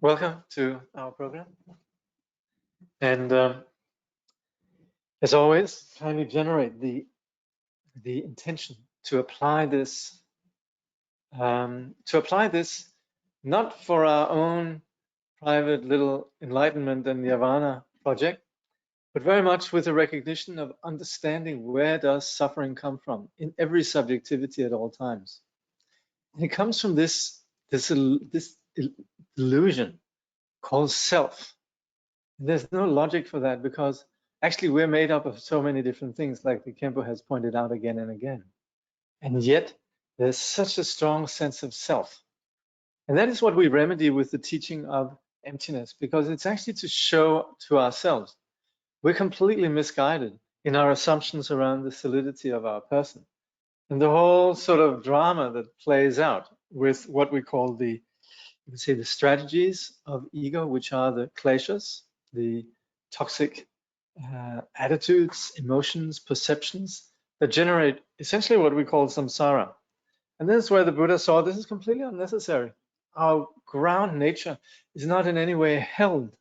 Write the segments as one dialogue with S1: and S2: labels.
S1: Welcome to our program. And as always, kindly generate the intention to apply this not for our own private little enlightenment and nirvana project, but very much with a recognition of understanding where does suffering come from in every subjectivity at all times. And it comes from this illusion called self. There's no logic for that because actually we're made up of so many different things, like the Khenpo has pointed out again and again. And yet there's such a strong sense of self. And that is what we remedy with the teaching of emptiness, because it's actually to show to ourselves we're completely misguided in our assumptions around the solidity of our person. And the whole sort of drama that plays out with what we call the strategies of ego, which are the kleshas, the toxic attitudes, emotions, perceptions that generate essentially what we call samsara. And this is where the Buddha saw this is completely unnecessary. Our ground nature is not in any way held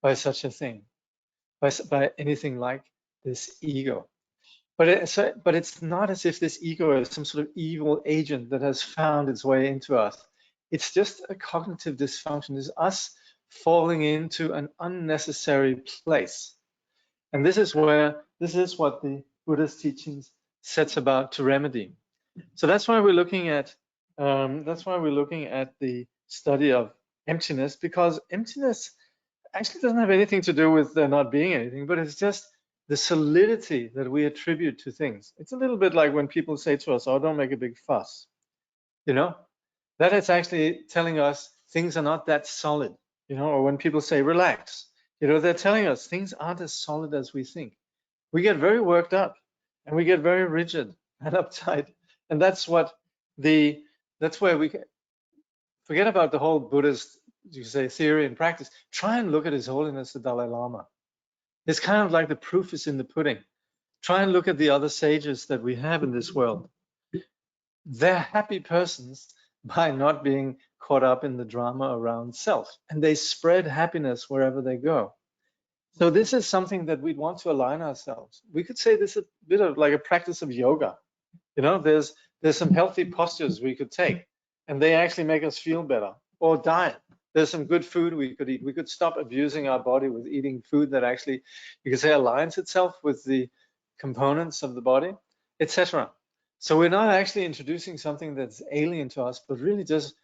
S1: by such a thing, by anything like this ego. But it's not as if this ego is some sort of evil agent that has found its way into us. It's just a cognitive dysfunction. It's us falling into an unnecessary place. And this is what the Buddha's teachings sets about to remedy. So that's why we're looking at the study of emptiness, because emptiness actually doesn't have anything to do with there not being anything, but it's just the solidity that we attribute to things. It's a little bit like when people say to us, "Oh, don't make a big fuss," that is actually telling us things are not that solid, or when people say relax, they're telling us things aren't as solid as we think. We get very worked up and we get very rigid and uptight. And that's where we forget about the whole Buddhist, theory and practice. Try and look at His Holiness the Dalai Lama. It's kind of like the proof is in the pudding. Try and look at the other sages that we have in this world. They're happy persons by not being caught up in the drama around self, and they spread happiness wherever they go. So this is something that we'd want to align ourselves. We could say this is a bit of like a practice of yoga. There's some healthy postures we could take, and they actually make us feel better. Or diet. There's some good food we could eat. We could stop abusing our body with eating food that actually, you could say, aligns itself with the components of the body, etc. So we're not actually introducing something that's alien to us, but really just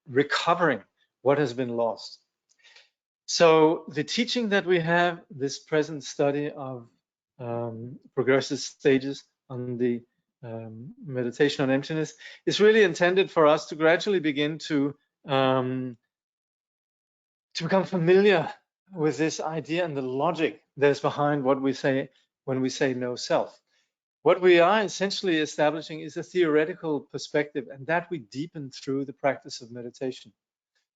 S1: recovering what has been lost. So the teaching that we have, this present study of progressive stages on the meditation on emptiness, is really intended for us to gradually begin to become familiar with this idea and the logic that is behind what we say when we say no self. What we are essentially establishing is a theoretical perspective, and that we deepen through the practice of meditation.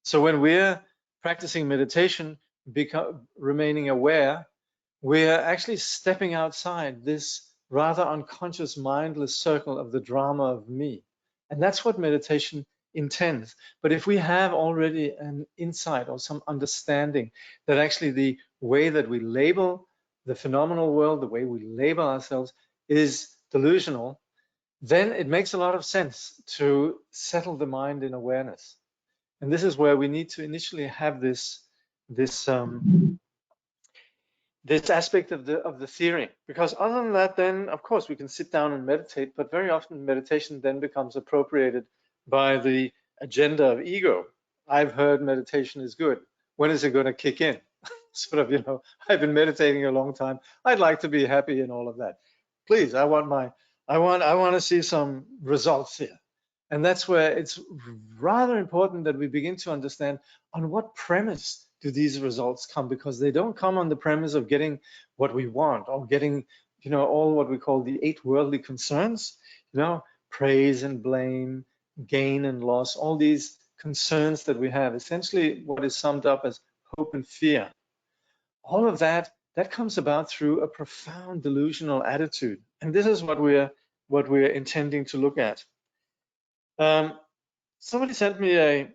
S1: So when we're practicing meditation, remaining aware, we're actually stepping outside this rather unconscious, mindless circle of the drama of me. And that's what meditation intends. But if we have already an insight or some understanding that actually the way that we label the phenomenal world, the way we label ourselves is delusional, then it makes a lot of sense to settle the mind in awareness. And this is where we need to initially have this aspect of the theory, because other than that, then of course we can sit down and meditate, but very often meditation then becomes appropriated by the agenda of ego. I've heard meditation is good. When is it going to kick in? Sort of, I've been meditating a long time. I'd like to be happy and all of that. Please, I want to see some results here. And that's where it's rather important that we begin to understand on what premise do these results come, because they don't come on the premise of getting what we want or getting, all what we call the 8 worldly concerns, praise and blame, gain and loss, all these concerns that we have, essentially what is summed up as hope and fear. All of that comes about through a profound delusional attitude. And this is what we're intending to look at. Somebody sent me a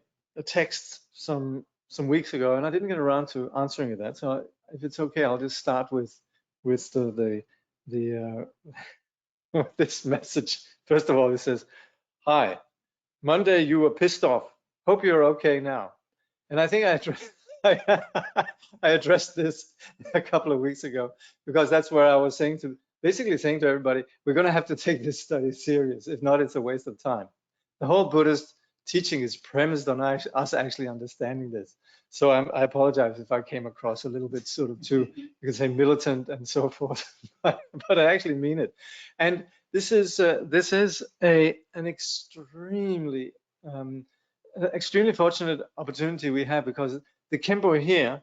S1: text some some weeks ago, and I didn't get around to answering that. So if it's okay, I'll just start with the this message. First of all, it says, "Hi, Monday you were pissed off. Hope you're okay now." And I think I addressed this a couple of weeks ago, because that's where I was basically saying to everybody, we're going to have to take this study serious. If not, it's a waste of time. The whole Buddhist teaching is premised on us actually understanding this. So I apologize if I came across a little bit sort of too, you could say, militant and so forth, but I actually mean it. And this is an extremely fortunate opportunity we have, because the Khenpo here,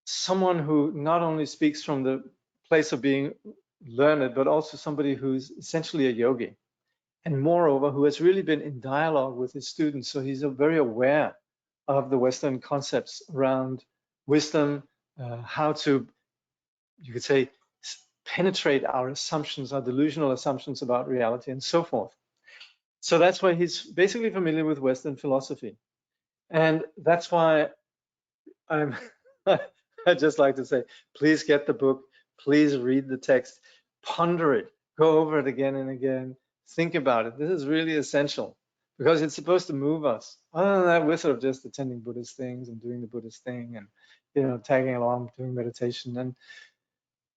S1: someone who not only speaks from the place of being learned, but also somebody who's essentially a yogi, and moreover, who has really been in dialogue with his students. So he's very aware of the Western concepts around wisdom, how to, you could say, penetrate our assumptions, our delusional assumptions about reality, and so forth. So that's why he's basically familiar with Western philosophy. And that's why I'd just like to say, please get the book, please read the text, ponder it, go over it again and again, think about it. This is really essential, because it's supposed to move us. Other than that, we're sort of just attending Buddhist things and doing the Buddhist thing and, you know, tagging along, doing meditation. And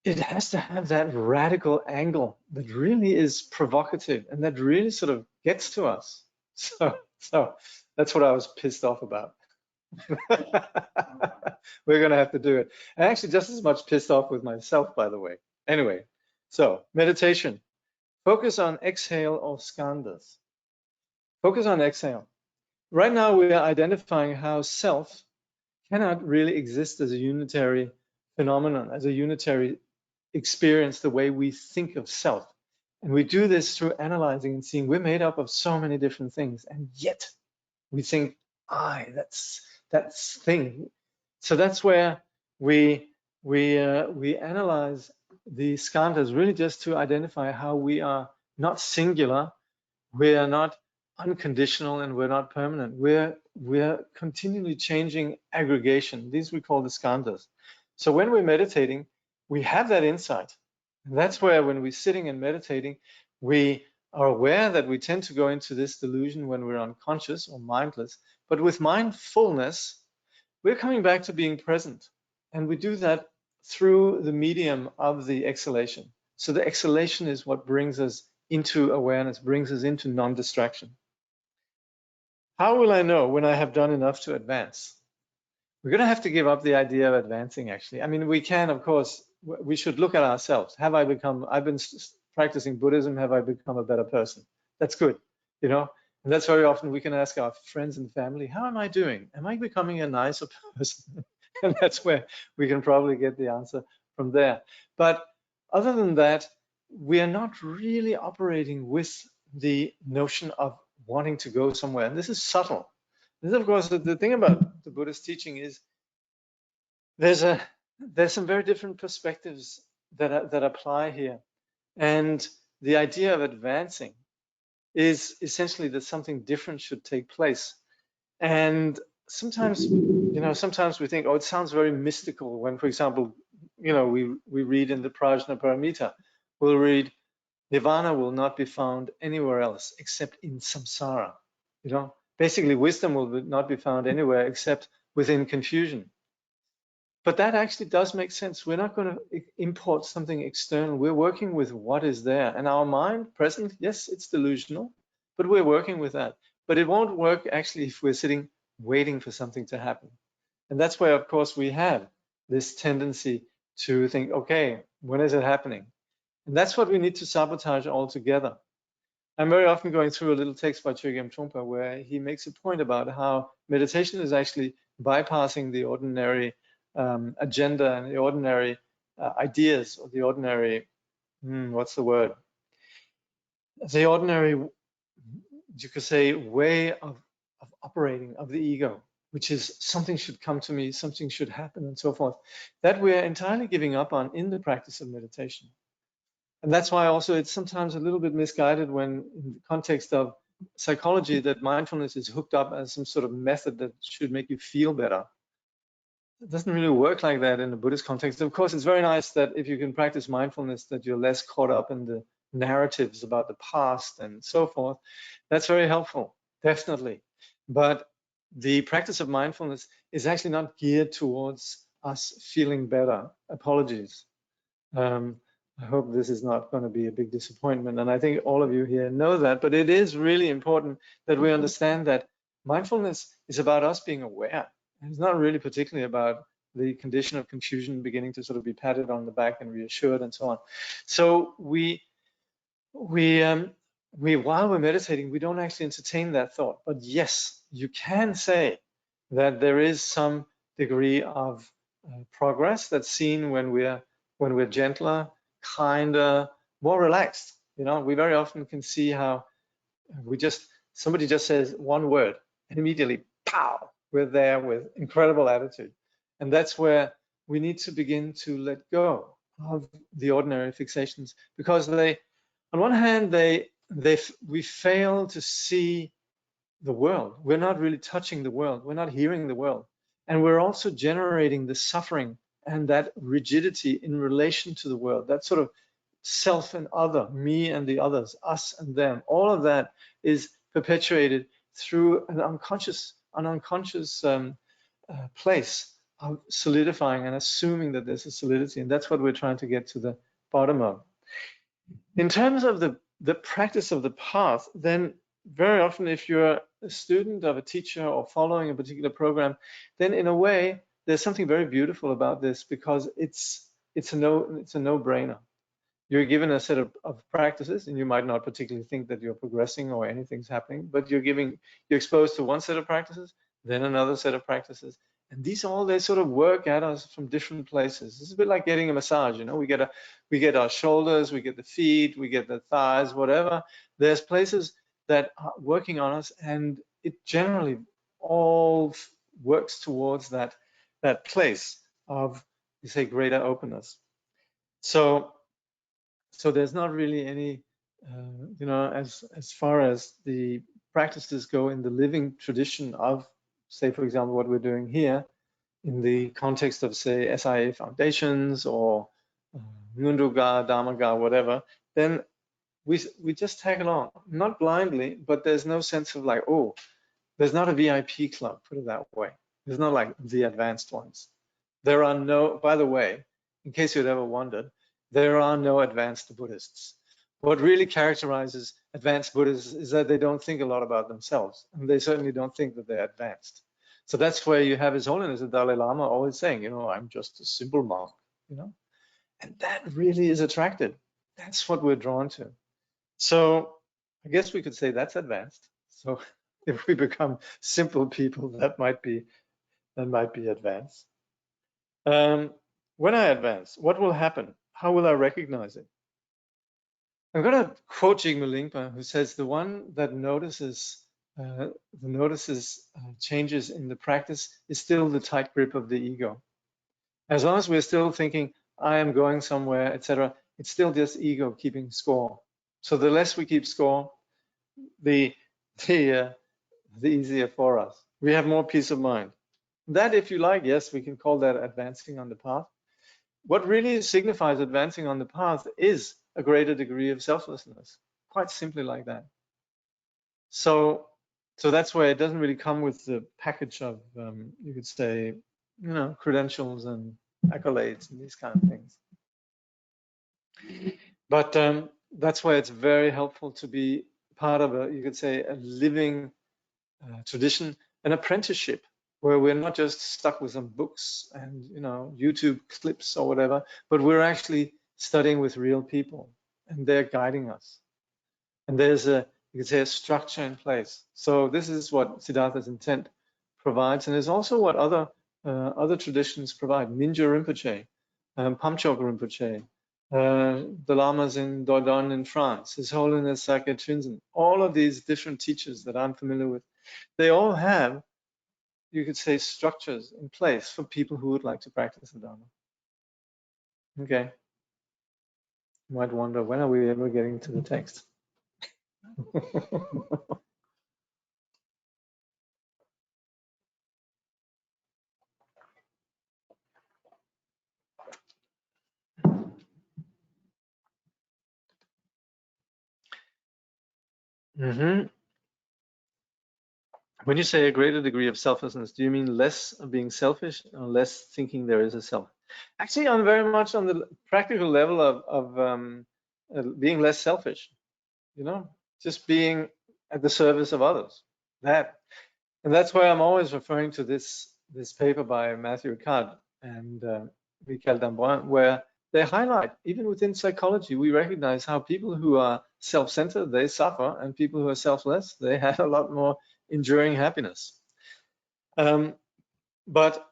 S1: it has to have that radical angle that really is provocative and that really sort of gets to us. So that's what I was pissed off about. We're going to have to do it. And actually just as much pissed off with myself, by the way. Anyway, so meditation. Focus on exhale or skandhas. Focus on exhale. Right now we are identifying how self cannot really exist as a unitary phenomenon, as a unitary experience, the way we think of self. And we do this through analyzing and seeing we're made up of so many different things, and yet we think, that's thing. So that's where we analyze the skandhas, really just to identify how we are not singular, we are not unconditional, and we're not permanent. We're continually changing aggregation. These we call the skandhas. So when we're meditating, we have that insight. And that's where, when we're sitting and meditating, we are aware that we tend to go into this delusion when we're unconscious or mindless. But with mindfulness, we're coming back to being present. And we do that through the medium of the exhalation. So the exhalation is what brings us into awareness, brings us into non-distraction. How will I know when I have done enough to advance? We're going to have to give up the idea of advancing, actually. I mean, we can, of course, we should look at ourselves. I've been practicing Buddhism, have I become a better person? That's good, you know? And that's very often we can ask our friends and family, how am I doing? Am I becoming a nicer person? And that's where we can probably get the answer from there. But other than that, we are not really operating with the notion of wanting to go somewhere. And this is subtle. This, of course, the thing about the Buddhist teaching is there's some very different perspectives that apply here. And the idea of advancing is essentially that something different should take place. And sometimes, you know, sometimes we think, oh, it sounds very mystical when, for example, you know, we read in the Prajnaparamita, we'll read, Nirvana will not be found anywhere else except in samsara. You know, basically wisdom will not be found anywhere except within confusion. But that actually does make sense. We're not going to import something external. We're working with what is there. And our mind present, yes, it's delusional, but we're working with that. But it won't work actually if we're sitting waiting for something to happen. And that's where, of course, we have this tendency to think, okay, when is it happening? And that's what we need to sabotage altogether. I'm very often going through a little text by Chogyam Trungpa where he makes a point about how meditation is actually bypassing the ordinary agenda and the ordinary ideas, or the ordinary, what's the word? The ordinary, you could say, way of operating of the ego, which is something should come to me, something should happen, and so forth, that we're entirely giving up on in the practice of meditation. And that's why also it's sometimes a little bit misguided when, in the context of psychology, that mindfulness is hooked up as some sort of method that should make you feel better. it doesn't really work like that in the Buddhist context. Of course, it's very nice that if you can practice mindfulness, that you're less caught up in the narratives about the past and so forth. That's very helpful, definitely. But the practice of mindfulness is actually not geared towards us feeling better. Apologies. I hope this is not going to be a big disappointment. And I think all of you here know that, but it is really important that we understand that mindfulness is about us being aware. It's not really particularly about the condition of confusion beginning to sort of be patted on the back and reassured and so on. So while we're meditating, we don't actually entertain that thought. But yes, you can say that there is some degree of progress that's seen when we're gentler, kinder, more relaxed. You know, we very often can see how somebody just says one word and immediately, pow, we're there with incredible attitude. And that's where we need to begin to let go of the ordinary fixations, because they, on one hand, we fail to see the world. We're not really touching the world. We're not hearing the world. And we're also generating the suffering and that rigidity in relation to the world, that sort of self and other, me and the others, us and them. All of that is perpetuated through an unconscious place of solidifying and assuming that there's a solidity. And that's what we're trying to get to the bottom of. In terms of the practice of the path, then very often if you're a student of a teacher or following a particular program, then in a way, there's something very beautiful about this, because it's a no-brainer. You're given a set of practices, and you might not particularly think that you're progressing or anything's happening, but you're exposed to one set of practices, then another set of practices. And these they sort of work at us from different places. It's a bit like getting a massage, you know, we get our shoulders, we get the feet, we get the thighs, whatever. There's places that are working on us, and it generally all works towards that place of, you say, greater openness. So there's not really any, you know, as far as the practices go in the living tradition of, say, for example, what we're doing here in the context of, say, SIA foundations or Ngunduga, Dhammaga, whatever, then we just tag along, not blindly, but there's no sense of like, oh, there's not a VIP club, put it that way. There's not like the advanced ones. There are no, by the way, in case you'd ever wondered, there are no advanced Buddhists. What really characterizes advanced Buddhists is that they don't think a lot about themselves, and they certainly don't think that they're advanced. So that's where you have His Holiness the Dalai Lama always saying, you know, I'm just a simple monk, you know, and that really is attractive. That's what we're drawn to. So I guess we could say that's advanced. So if we become simple people, that might be advanced. When I advance, what will happen? How will I recognize it? I'm going to quote Jigme Lingpa, who says the one that notices changes in the practice is still the tight grip of the ego. As long as we're still thinking, I am going somewhere, etc., it's still just ego keeping score. So the less we keep score, the easier for us. We have more peace of mind. That, if you like, yes, we can call that advancing on the path. What really signifies advancing on the path is a greater degree of selflessness, quite simply like that. So that's where it doesn't really come with the package of, you could say, you know, credentials and accolades and these kind of things. But that's why it's very helpful to be part of you could say, a living tradition, an apprenticeship, where we're not just stuck with some books and, you know, YouTube clips or whatever, but we're actually studying with real people, and they're guiding us. And there's you could say, a structure in place. So this is what Siddhartha's intent provides, and is also what other traditions provide. Mingyur Rinpoche, Pamchok Rinpoche, the Lamas in Dordogne in France, His Holiness Sakya Trinzen, all of these different teachers that I'm familiar with, they all have, you could say, structures in place for people who would like to practice the Dharma. Okay. You might wonder, when are we ever getting to the text? Mm-hmm. When you say a greater degree of selflessness, do you mean less of being selfish or less thinking there is a self? Actually, I'm very much on the practical level of being less selfish, you know, just being at the service of others. That, and that's why I'm always referring to this paper by Matthew Ricard and Michael Dambrun, where they highlight, even within psychology, we recognize how people who are self-centered, they suffer, and people who are selfless, they have a lot more enduring happiness. Um, but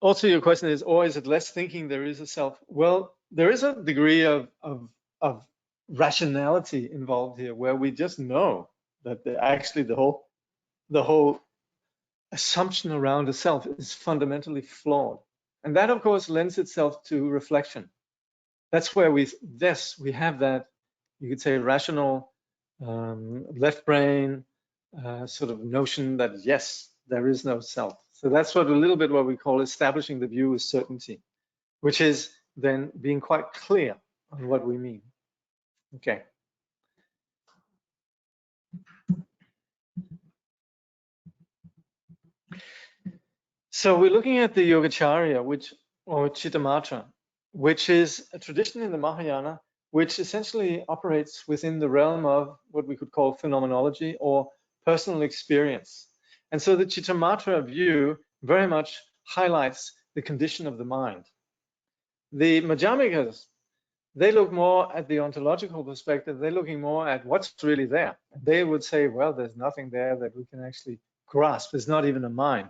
S1: also your question is, or is it less thinking there is a self? Well, there is a degree of rationality involved here where we just know that actually the whole assumption around a self is fundamentally flawed. And that, of course, lends itself to reflection. That's where yes, we have that, you could say, rational left brain sort of notion that, yes, there is no self. So that's what a little bit what we call establishing the view with certainty, which is then being quite clear on what we mean. Okay. So we're looking at the Yogacarya, or Chittamatra, which is a tradition in the Mahayana, which essentially operates within the realm of what we could call phenomenology or personal experience. And so the Chittamatra view very much highlights the condition of the mind. The Madhyamikas, they look more at the ontological perspective. They're looking more at what's really there. They would say, well, there's nothing there that we can actually grasp. There's not even a mind.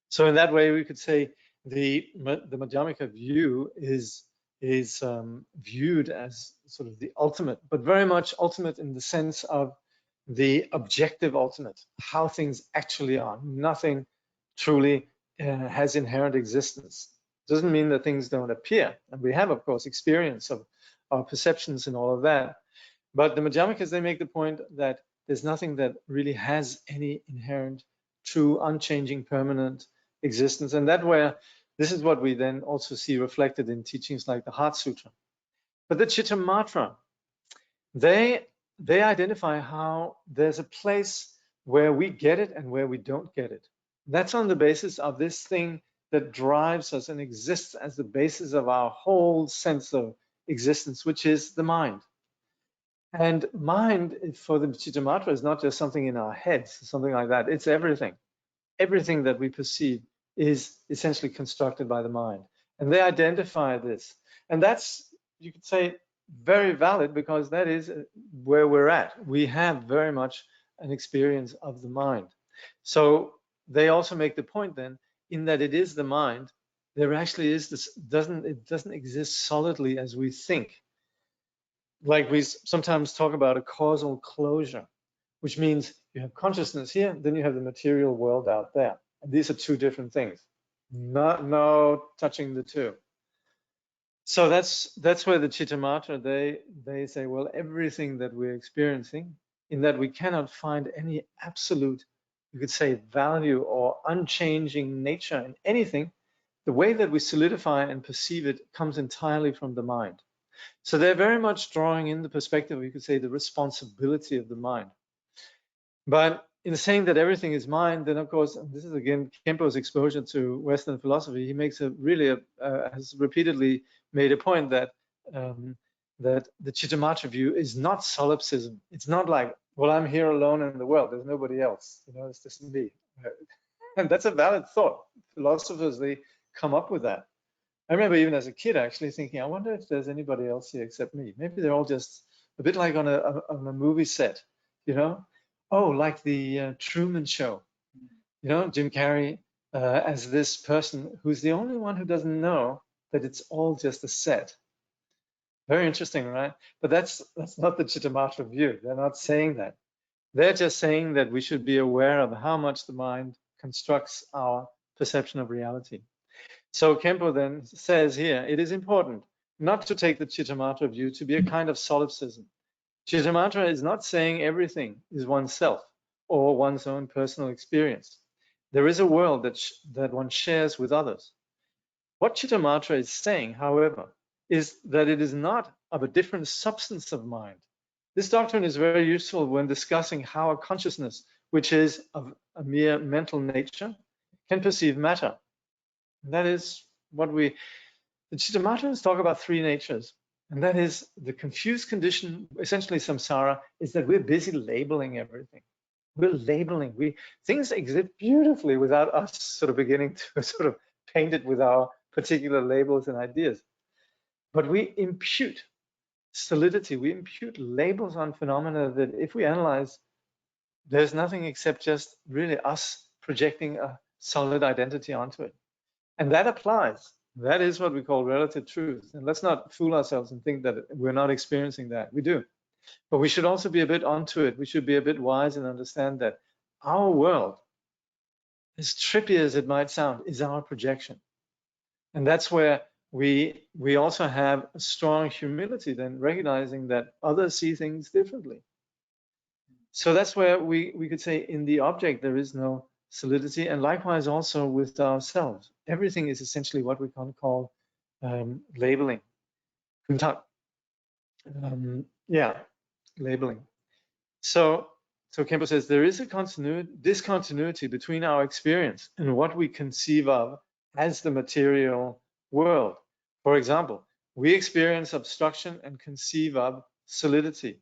S1: So in that way, we could say the Madhyamika view is viewed as sort of the ultimate, but very much ultimate in the sense of the objective ultimate, how things actually are. Nothing truly has inherent existence. Doesn't mean that things don't appear, and we have, of course, experience of our perceptions and all of that. But the Madhyamikas, they make the point that there's nothing that really has any inherent, true, unchanging, permanent existence. And that where this is what we then also see reflected in teachings like the Heart Sutra. But the Chittamatra, they identify how there's a place where we get it and where we don't get it. That's on the basis of this thing that drives us and exists as the basis of our whole sense of existence, which is the mind. And mind for the Chittamatra is not just something in our heads, something like that. It's everything. Everything that we perceive is essentially constructed by the mind. And they identify this. And that's, you could say, very valid because that is where we're at. We have very much an experience of the mind. So they also make the point then, in that it is the mind, there actually is this, it doesn't exist solidly as we think. Like we sometimes talk about a causal closure, which means you have consciousness here, then you have the material world out there. And these are two different things. No touching the two. So that's where the Chittamatra, they say, well, everything that we're experiencing, in that we cannot find any absolute, you could say, value or unchanging nature in anything, the way that we solidify and perceive it comes entirely from the mind. So they're very much drawing in the perspective, you could say, the responsibility of the mind. But in saying that everything is mind, then of course, this is again Khenpo's exposure to Western philosophy. He makes has repeatedly made a point that that the Chittamatra view is not solipsism. It's not like, well, I'm here alone in the world. There's nobody else. You know, it's just me. And that's a valid thought. Philosophers, they come up with that. I remember even as a kid actually thinking, I wonder if there's anybody else here except me. Maybe they're all just a bit like on a movie set, you know? Oh, like the Truman Show, you know, Jim Carrey as this person who's the only one who doesn't know that it's all just a set. Very interesting, right? But that's not the Chittamatra view. They're not saying that. They're just saying that we should be aware of how much the mind constructs our perception of reality. So Khenpo then says here, it is important not to take the Chittamatra view to be a kind of solipsism. Chittamatra is not saying everything is oneself or one's own personal experience. There is a world that one shares with others. What Chittamatra is saying, however, is that it is not of a different substance of mind. This doctrine is very useful when discussing how a consciousness, which is of a mere mental nature, can perceive matter. And that is what the Chittamatra talk about three natures. And that is the confused condition, essentially samsara, is that we're busy labeling everything. We're labeling. Things exist beautifully without us sort of beginning to sort of paint it with our particular labels and ideas. But we impute solidity, we impute labels on phenomena that if we analyze, there's nothing except just really us projecting a solid identity onto it. And that applies. That is what we call relative truth. And let's not fool ourselves and think that we're not experiencing that. We do. But we should also be a bit onto it. We should be a bit wise and understand that our world, as trippy as it might sound, is our projection. And that's where we also have a strong humility then, recognizing that others see things differently. So that's where we could say in the object there is no solidity, and likewise also with ourselves. Everything is essentially what we can call labeling. Labeling. So Khenpo says there is a discontinuity between our experience and what we conceive of as the material world. For example, we experience obstruction and conceive of solidity.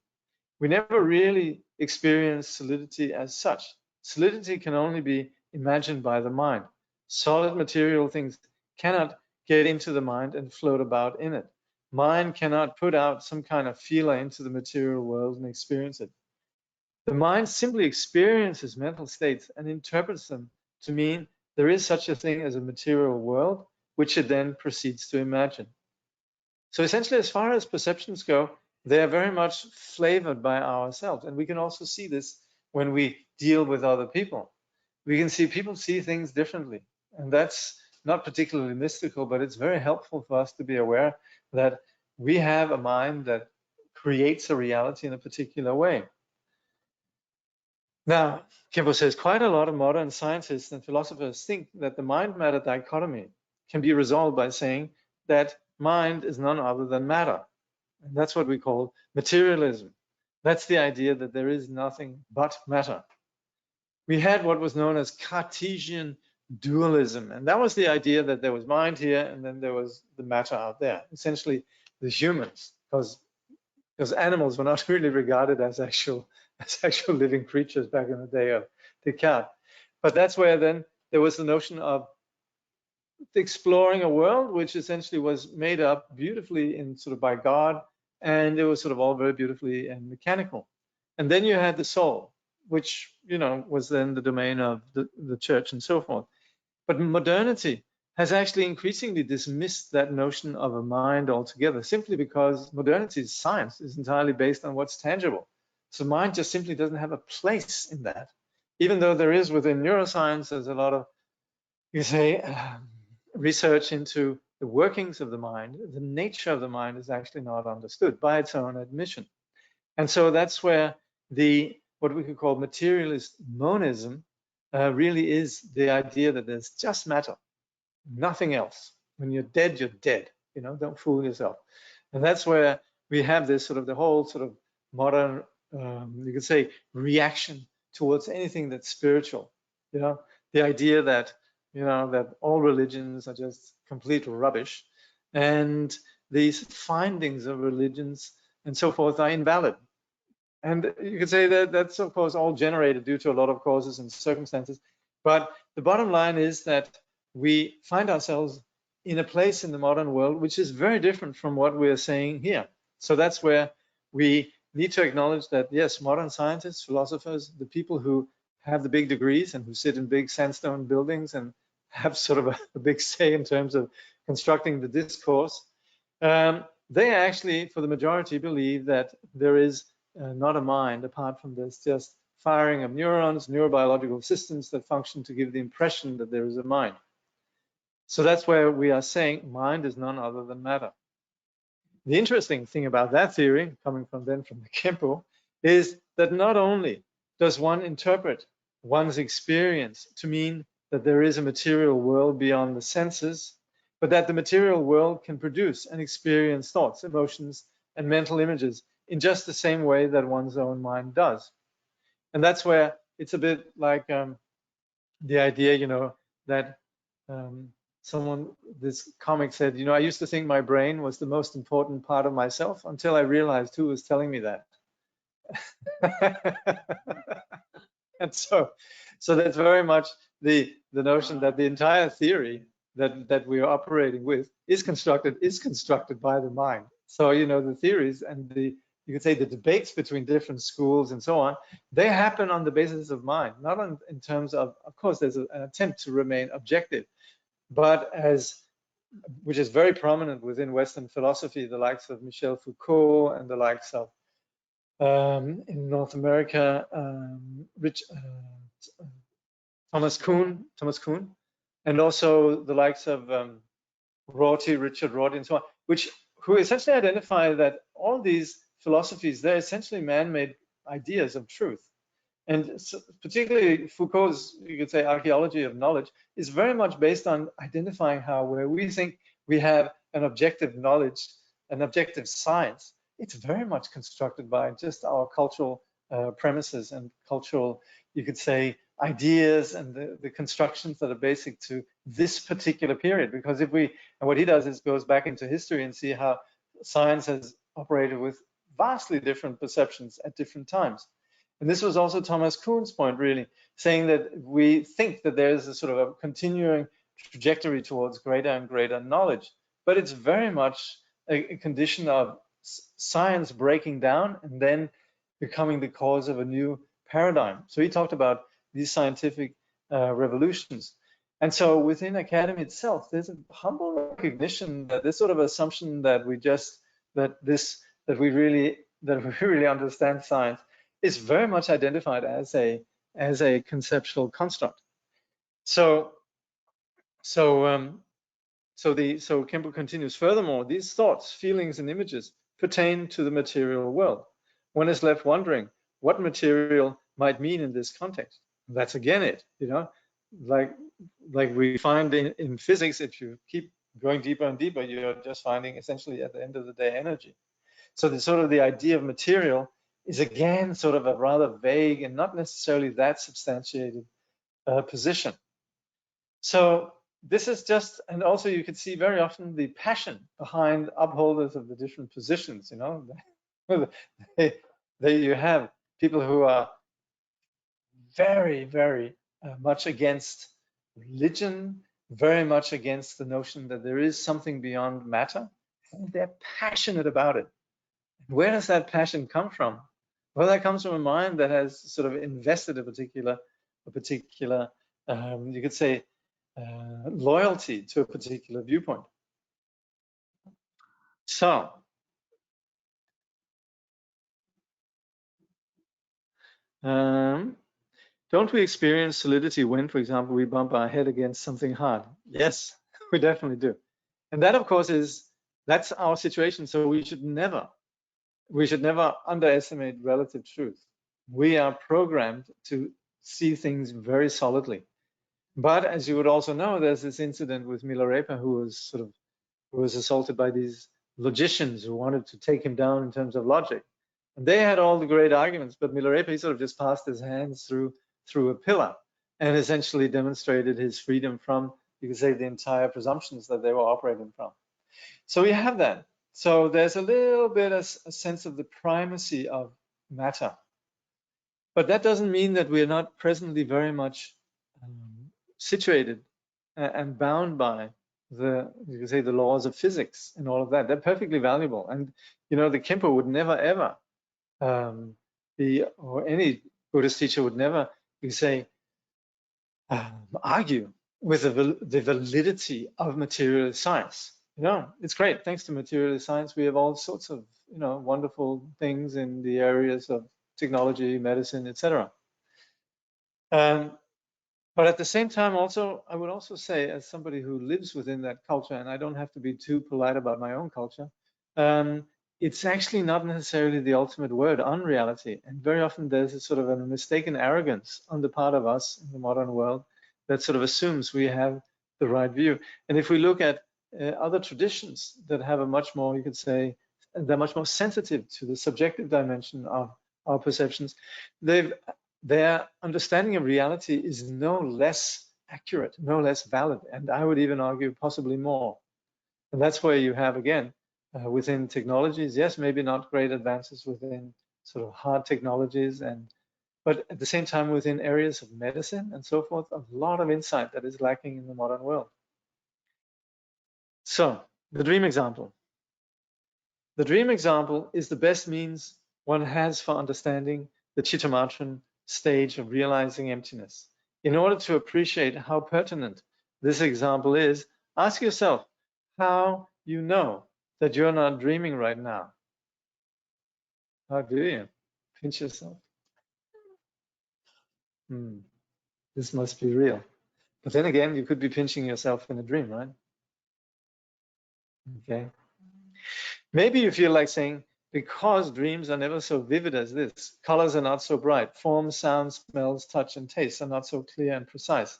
S1: We never really experience solidity as such. Solidity can only be imagined by the mind. Solid material things cannot get into the mind and float about in it. Mind cannot put out some kind of feeler into the material world and experience it. The mind simply experiences mental states and interprets them to mean there is such a thing as a material world, which it then proceeds to imagine. So essentially, as far as perceptions go, they are very much flavored by ourselves. And we can also see this when we deal with other people. We can see people see things differently. And that's not particularly mystical, but it's very helpful for us to be aware that we have a mind that creates a reality in a particular way. Now, Khenpo says quite a lot of modern scientists and philosophers think that the mind-matter dichotomy can be resolved by saying that mind is none other than matter. And that's what we call materialism. That's the idea that there is nothing but matter. We had what was known as Cartesian dualism, and that was the idea that there was mind here and then there was the matter out there, essentially the humans, because animals were not really regarded as actual living creatures back in the day of Descartes. But that's where then there was the notion of exploring a world which essentially was made up beautifully in sort of by God, and it was sort of all very beautifully and mechanical. And then you had the soul, which was then the domain of the church and so forth. But modernity has actually increasingly dismissed that notion of a mind altogether, simply because modernity's science is entirely based on what's tangible. So mind just simply doesn't have a place in that, even though there is within neuroscience, there's a lot of, research into the workings of the mind. The nature of the mind is actually not understood by its own admission. And so that's where what we could call materialist monism really is the idea that there's just matter, nothing else. When you're dead, you're dead. Don't fool yourself. And that's where we have this sort of the whole sort of modern, you could say, reaction towards anything that's spiritual. The idea that that all religions are just complete rubbish, and these findings of religions and so forth are invalid. And you could say that that's, of course, all generated due to a lot of causes and circumstances. But the bottom line is that we find ourselves in a place in the modern world which is very different from what we're saying here. So that's where we need to acknowledge that, yes, modern scientists, philosophers, the people who have the big degrees and who sit in big sandstone buildings and have sort of a big say in terms of constructing the discourse, they actually, for the majority, believe that there is not a mind apart from this just firing of neurons, neurobiological systems that function to give the impression that there is a mind. So that's where we are saying mind is none other than matter. The interesting thing about that theory, coming from the Khenpo, is that not only does one interpret one's experience to mean that there is a material world beyond the senses, but that the material world can produce and experience thoughts, emotions, and mental images in just the same way that one's own mind does. And that's where it's a bit like the idea, you know, that this comic said, you know, I used to think my brain was the most important part of myself until I realized who was telling me that. And so that's very much the notion that the entire theory that we are operating with is constructed by the mind. So, you know, the theories and you could say the debates between different schools and so on, they happen on the basis of mind, not in terms of course, there's an attempt to remain objective, but which is very prominent within Western philosophy, the likes of Michel Foucault and the likes of in North America, Thomas Kuhn, and also the likes of Richard Rorty, and so on, who essentially identify that all these philosophies, they're essentially man-made ideas of truth. And so particularly Foucault's, you could say, archaeology of knowledge is very much based on identifying how where we think we have an objective knowledge, an objective science, it's very much constructed by just our cultural premises and cultural, you could say, ideas and the constructions that are basic to this particular period. Because and what he does is goes back into history and see how science has operated with vastly different perceptions at different times. And this was also Thomas Kuhn's point, really, saying that we think that there's a sort of a continuing trajectory towards greater and greater knowledge, but it's very much a condition of science breaking down and then becoming the cause of a new paradigm. So he talked about these scientific revolutions. And so within academy itself, there's a humble recognition that this sort of assumption that we really understand science is very much identified as a conceptual construct. So Khenpo continues, furthermore, these thoughts, feelings, and images pertain to the material world. One is left wondering what material might mean in this context. That's again it, you know, like we find in physics, if you keep going deeper and deeper, you're just finding essentially at the end of the day energy. So the idea of material is again sort of a rather vague and not necessarily that substantiated position. So this is just, and also you could see very often the passion behind upholders of the different positions, you know. There you have people who are very, very much against religion, very much against the notion that there is something beyond matter, and they're passionate about it. Where does that passion come from? Well, that comes from a mind that has sort of invested a particular you could say, loyalty to a particular viewpoint. So, don't we experience solidity when, for example, we bump our head against something hard? Yes, we definitely do. And that, of course, that's our situation. So we should never underestimate relative truth. We are programmed to see things very solidly. But as you would also know, there's this incident with Milarepa, who was assaulted by these logicians who wanted to take him down in terms of logic. And they had all the great arguments, but Milarepa, he sort of just passed his hands through a pillar and essentially demonstrated his freedom from, you could say, the entire presumptions that they were operating from. So we have that. So there's a little bit of a sense of the primacy of matter. But that doesn't mean that we're not presently very much situated and bound by you could say, the laws of physics and all of that. They're perfectly valuable. And, you know, the Khenpo would never, ever or any Buddhist teacher would never, you say, argue with the validity of materialist science. You know, it's great. Thanks to materialist science, we have all sorts of, you know, wonderful things in the areas of technology, medicine, etc. But at the same time, also, I would also say, as somebody who lives within that culture, and I don't have to be too polite about my own culture, it's actually not necessarily the ultimate word on reality. And very often there's a sort of a mistaken arrogance on the part of us in the modern world that sort of assumes we have the right view. And if we look at other traditions that have a much more, you could say, they're much more sensitive to the subjective dimension of our perceptions. Their understanding of reality is no less accurate, no less valid, and I would even argue possibly more. And that's where you have, again, within technologies, yes, maybe not great advances within sort of hard technologies, but at the same time within areas of medicine and so forth, a lot of insight that is lacking in the modern world. So, the dream example. The dream example is the best means one has for understanding the Chittamatran stage of realizing emptiness. In order to appreciate how pertinent this example is, ask yourself how you know that you're not dreaming right now. How do you? Pinch yourself. This must be real. But then again, you could be pinching yourself in a dream, right? Okay. Maybe you feel like saying, because dreams are never so vivid as this, colors are not so bright, forms, sounds, smells, touch, and taste are not so clear and precise.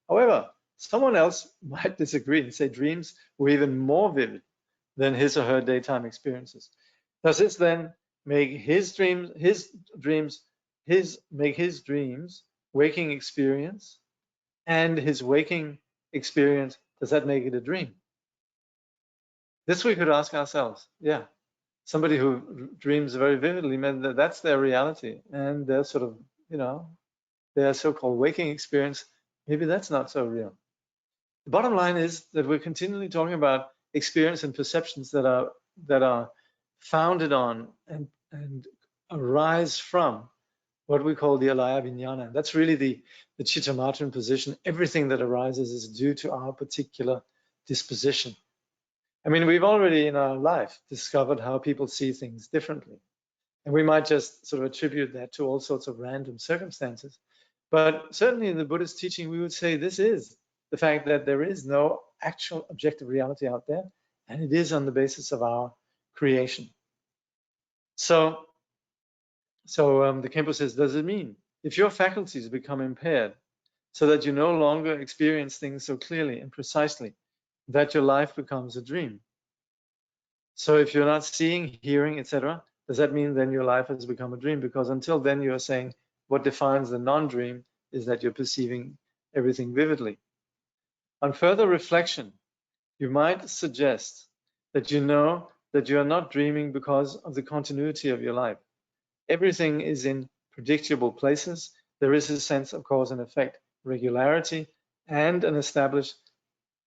S1: However, someone else might disagree and say dreams were even more vivid than his or her daytime experiences. Does this then make his dreams waking experience, and his waking experience, does that make it a dream? This we could ask ourselves. Yeah, somebody who dreams very vividly, meant that that's their reality, and their sort of, their so-called waking experience, maybe that's not so real. The bottom line is that we're continually talking about experience and perceptions that are founded on and arise from what we call the alaya vijnana. That's really the Chittamatran position. Everything that arises is due to our particular disposition. I mean, we've already in our life discovered how people see things differently. And we might just sort of attribute that to all sorts of random circumstances. But certainly in the Buddhist teaching, we would say this is the fact that there is no actual objective reality out there, and it is on the basis of our creation. So the Khenpo says, does it mean if your faculties become impaired so that you no longer experience things so clearly and precisely, that your life becomes a dream? So if you're not seeing, hearing, etc., does that mean then your life has become a dream? Because until then you're saying what defines the non-dream is that you're perceiving everything vividly. On further reflection, you might suggest that you know that you are not dreaming because of the continuity of your life. Everything is in predictable places. There is a sense of cause and effect, regularity, and an established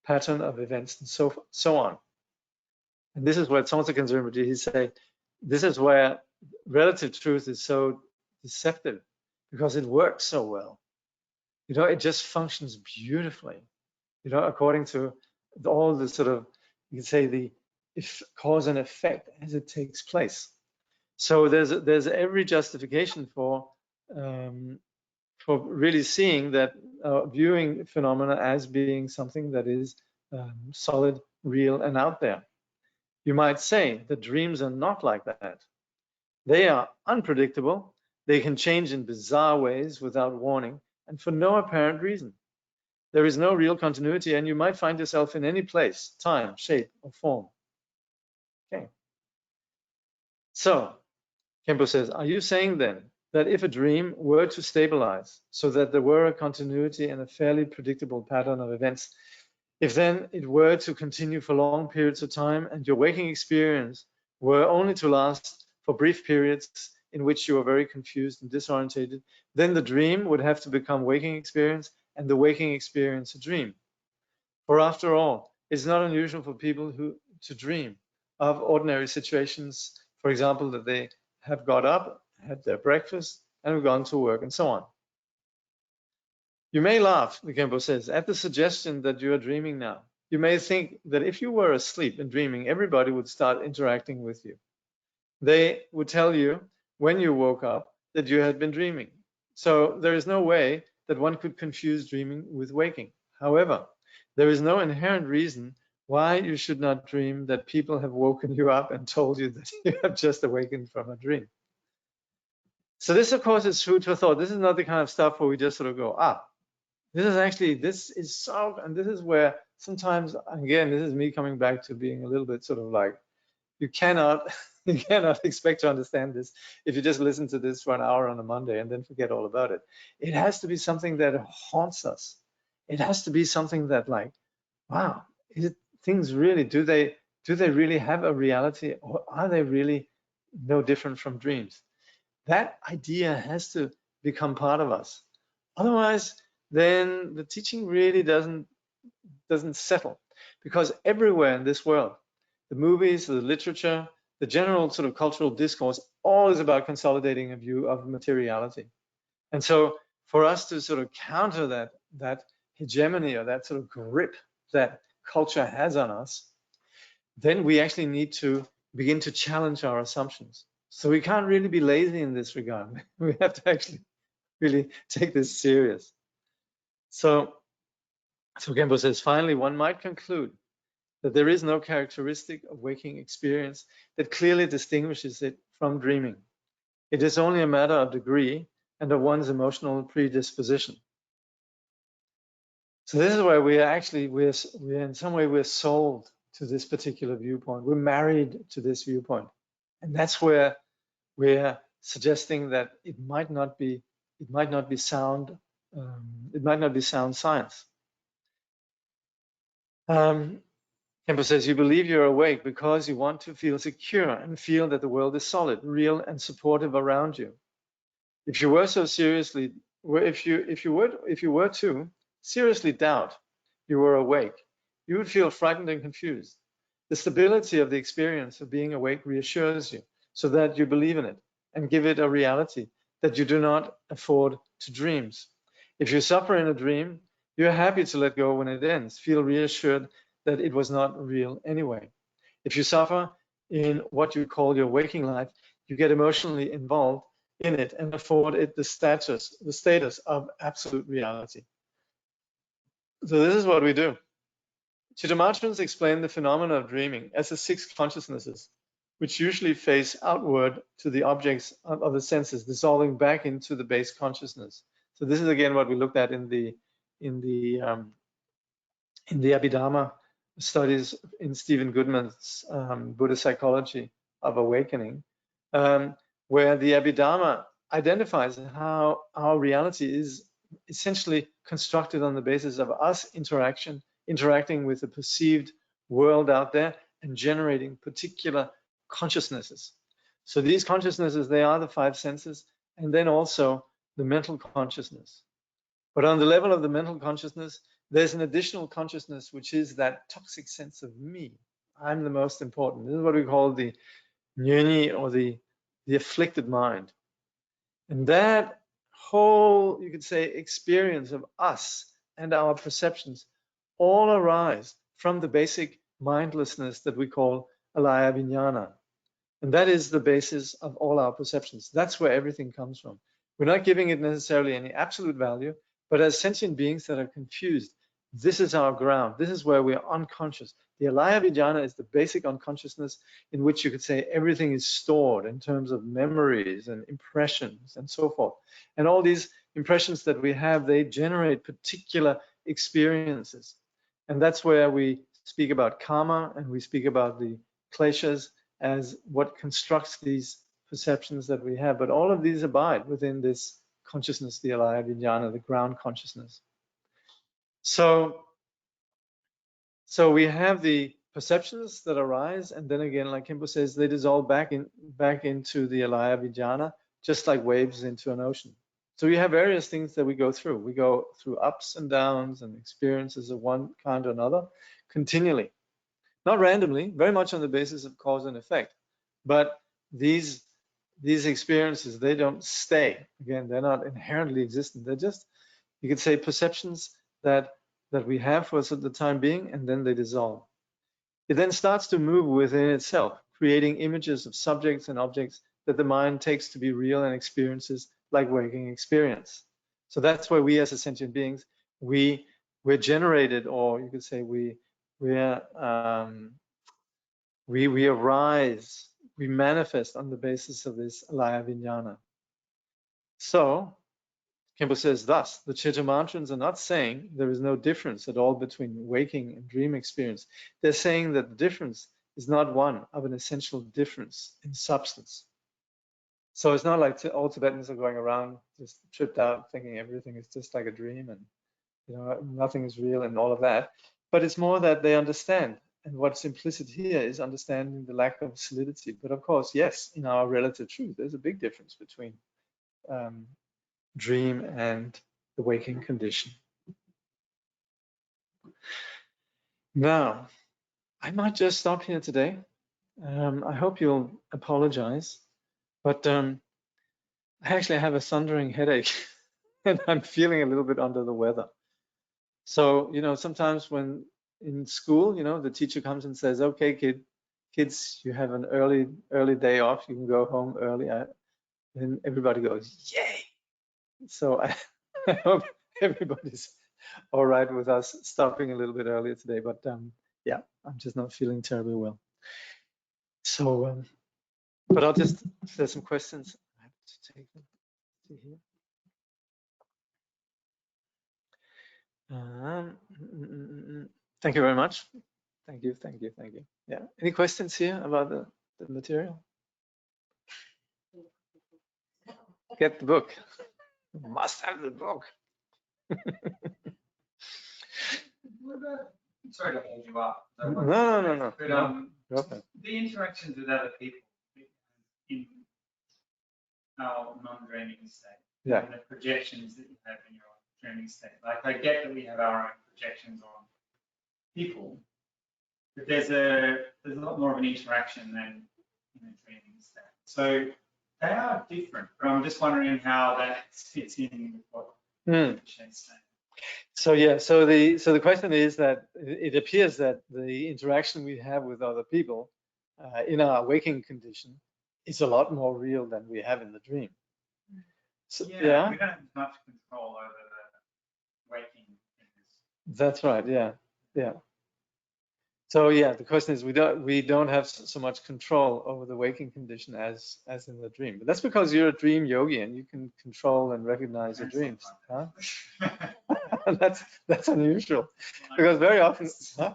S1: pattern of events, and so on. And this is where Tsongtse Rinpoche, he say, this is where relative truth is so deceptive, because it works so well. It just functions beautifully, according to all the sort of, you could say, the cause and effect as it takes place. So there's every justification for really seeing that, viewing phenomena as being something that is solid, real, and out there. You might say that dreams are not like that. They are unpredictable. They can change in bizarre ways without warning and for no apparent reason. There is no real continuity, and you might find yourself in any place, time, shape, or form. Okay. So, Khenpo says, are you saying then that if a dream were to stabilize so that there were a continuity and a fairly predictable pattern of events, if then it were to continue for long periods of time and your waking experience were only to last for brief periods in which you are very confused and disorientated, then the dream would have to become waking experience and the waking experience a dream. For after all, it's not unusual for people to dream of ordinary situations, for example, that they have got up, had their breakfast, and have gone to work, and so on. You may laugh, the Khenpo says, at the suggestion that you are dreaming now. You may think that if you were asleep and dreaming, everybody would start interacting with you. They would tell you when you woke up that you had been dreaming. So there is no way that one could confuse dreaming with waking. However, there is no inherent reason why you should not dream that people have woken you up and told you that you have just awakened from a dream. So this, of course, is food for thought. This is not the kind of stuff where we just sort of go, this is so, and this is where sometimes, again, this is me coming back to being a little bit sort of like You cannot expect to understand this if you just listen to this for an hour on a Monday and then forget all about it. It has to be something that haunts us. It has to be something that, like, wow, things really, do they really have a reality, or are they really no different from dreams? That idea has to become part of us. Otherwise, then the teaching really doesn't settle, because everywhere in this world, the movies, the literature, the general sort of cultural discourse, all is about consolidating a view of materiality. And so for us to sort of counter that hegemony, or that sort of grip that culture has on us, then we actually need to begin to challenge our assumptions. So we can't really be lazy in this regard. We have to actually really take this serious. So Khenpo says, finally, one might conclude that there is no characteristic of waking experience that clearly distinguishes it from dreaming. It is only a matter of degree and of one's emotional predisposition. So this is where we are actually, we're in some way, we're sold to this particular viewpoint. We're married to this viewpoint. And that's where we're suggesting that it might not be sound, it might not be sound science. Khenpo says, you believe you're awake because you want to feel secure and feel that the world is solid, real, and supportive around you. If you were so seriously, if you were to seriously doubt you were awake, you would feel frightened and confused. The stability of the experience of being awake reassures you, so that you believe in it and give it a reality that you do not afford to dreams. If you suffer in a dream, you're happy to let go when it ends, feel reassured that it was not real anyway. If you suffer in what you call your waking life, you get emotionally involved in it and afford it the status of absolute reality. So this is what we do. Chittamatra explain the phenomena of dreaming as the 6 consciousnesses, which usually face outward to the objects of the senses, dissolving back into the base consciousness. So this is again what we looked at in the Abhidharma studies in Stephen Goodman's Buddhist Psychology of Awakening, where the Abhidharma identifies how our reality is essentially constructed on the basis of us interacting with the perceived world out there and generating particular consciousnesses. So these consciousnesses, they are the 5 senses, and then also the mental consciousness. But on the level of the mental consciousness, there's an additional consciousness, which is that toxic sense of me. I'm the most important. This is what we call the nyöni, or the afflicted mind. And that whole, you could say, experience of us and our perceptions all arise from the basic mindlessness that we call alaya vijnana. And that is the basis of all our perceptions. That's where everything comes from. We're not giving it necessarily any absolute value, but as sentient beings that are confused, this is our ground. This is where we are unconscious. The alaya vijnana is the basic unconsciousness in which you could say everything is stored in terms of memories and impressions and so forth. And all these impressions that we have, they generate particular experiences. And that's where we speak about karma, and we speak about the kleshas as what constructs these perceptions that we have. But all of these abide within this consciousness, the alaya vijnana, the ground consciousness. So we have the perceptions that arise, and then again, like Khenpo says, they dissolve back into the alaya vijnana, just like waves into an ocean. So we have various things that we go through. We go through ups and downs and experiences of one kind or another continually. Not randomly, very much on the basis of cause and effect. But these experiences, they don't stay. Again, they're not inherently existent. They're just, you could say, perceptions that we have for us at the time being, and then they dissolve. It then starts to move within itself, creating images of subjects and objects that the mind takes to be real and experiences like waking experience. So that's where we as sentient beings, we're generated, or you could say we arise, we manifest on the basis of this alaya vijnana. So Khenpo says, thus, the Chittamantras are not saying there is no difference at all between waking and dream experience. They're saying that the difference is not one of an essential difference in substance. So it's not like all Tibetans are going around just tripped out thinking everything is just like a dream and nothing is real and all of that. But it's more that they understand. And what's implicit here is understanding the lack of solidity. But of course, yes, in our relative truth, there's a big difference between dream and the waking condition. Now, I might just stop here today. I hope you'll apologize, but I actually have a thundering headache and I'm feeling a little bit under the weather. So, sometimes when in school, the teacher comes and says, okay, kids, you have an early day off, you can go home early. Then everybody goes, yay. So I hope everybody's all right with us stopping a little bit earlier today, but yeah, I'm just not feeling terribly well. So, but I'll just, if there's some questions, I have to take them. See here. Thank you very much. Thank you. Yeah. Any questions here about the material? Get the book. Must have the book.
S2: Sorry to hold you up.
S1: No.
S2: But the interactions with other people in our non-dreaming state,
S1: yeah,
S2: and the projections that you have in your dreaming state. Like I get that we have our own projections on people, but there's a lot more of an interaction than in a dreaming state. So they are different, but I'm just wondering how that fits in with what Shay's saying.
S1: So yeah, so the question is that it appears that the interaction we have with other people in our waking condition is a lot more real than we have in the dream. So,
S2: yeah, we don't have much control over the waking things.
S1: That's right. Yeah. So yeah, the question is we don't have so much control over the waking condition as in the dream. But that's because you're a dream yogi and you can control and recognize your dreams. Huh? That's unusual because very often, huh?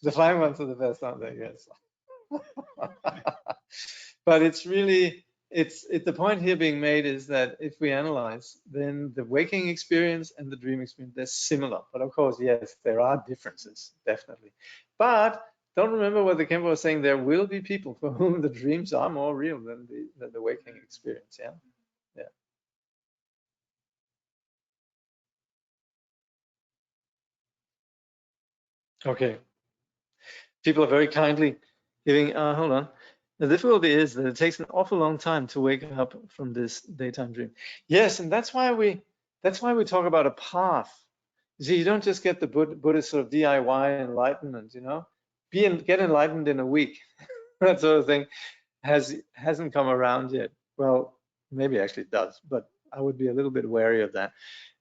S1: The flying ones are the best, aren't they? Yes. But it's really the point here being made is that if we analyze, then the waking experience and the dream experience, they're similar. But of course, yes, there are differences, definitely. But don't remember what the Khenpo was saying. There will be people for whom the dreams are more real than the waking experience. Yeah. Okay. People are very kindly giving, hold on. The difficulty is that it takes an awful long time to wake up from this daytime dream. Yes, and that's why we talk about a path. You see, you don't just get the Buddhist sort of DIY enlightenment, get enlightened in a week. That sort of thing hasn't come around yet. Well, maybe actually it does, but I would be a little bit wary of that.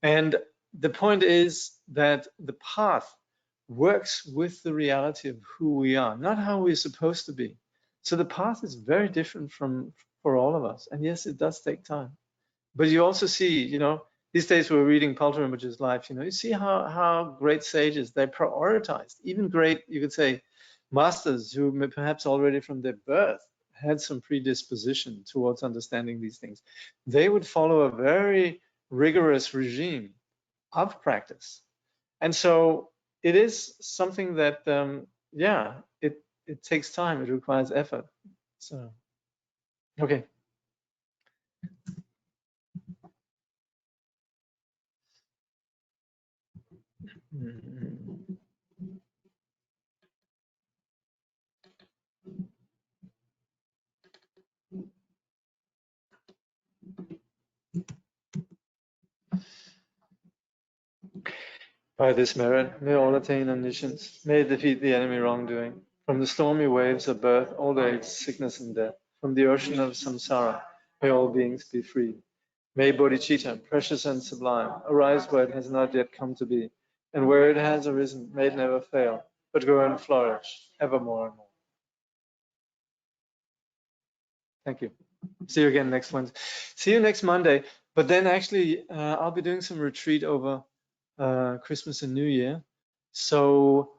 S1: And the point is that the path works with the reality of who we are, not how we're supposed to be. So the path is very different for all of us. And yes, it does take time. But you also see, these days we're reading Paul Rinpoche's life, you see how great sages, they prioritized, even great, you could say, masters who may perhaps already from their birth had some predisposition towards understanding these things. They would follow a very rigorous regime of practice. And so it is something that, it takes time, it requires effort. So, okay. By this merit, may all attain omniscience, may defeat the enemy wrongdoing. From the stormy waves of birth, old age, sickness, and death, from the ocean of samsara, may all beings be freed. May bodhicitta, precious and sublime, arise where it has not yet come to be, and where it has arisen, may it never fail, but grow and flourish, evermore and more. Thank you. See you again next Wednesday. See you next Monday. But then actually, I'll be doing some retreat over Christmas and New Year. So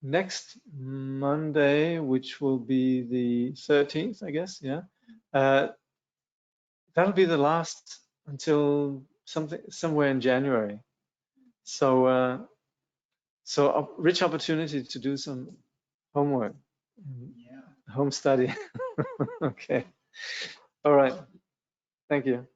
S1: next Monday, which will be the 13th, I guess, yeah. That'll be the last until somewhere in January. So so a rich opportunity to do some homework,
S2: Yeah.
S1: home study. Okay. All right. Thank you.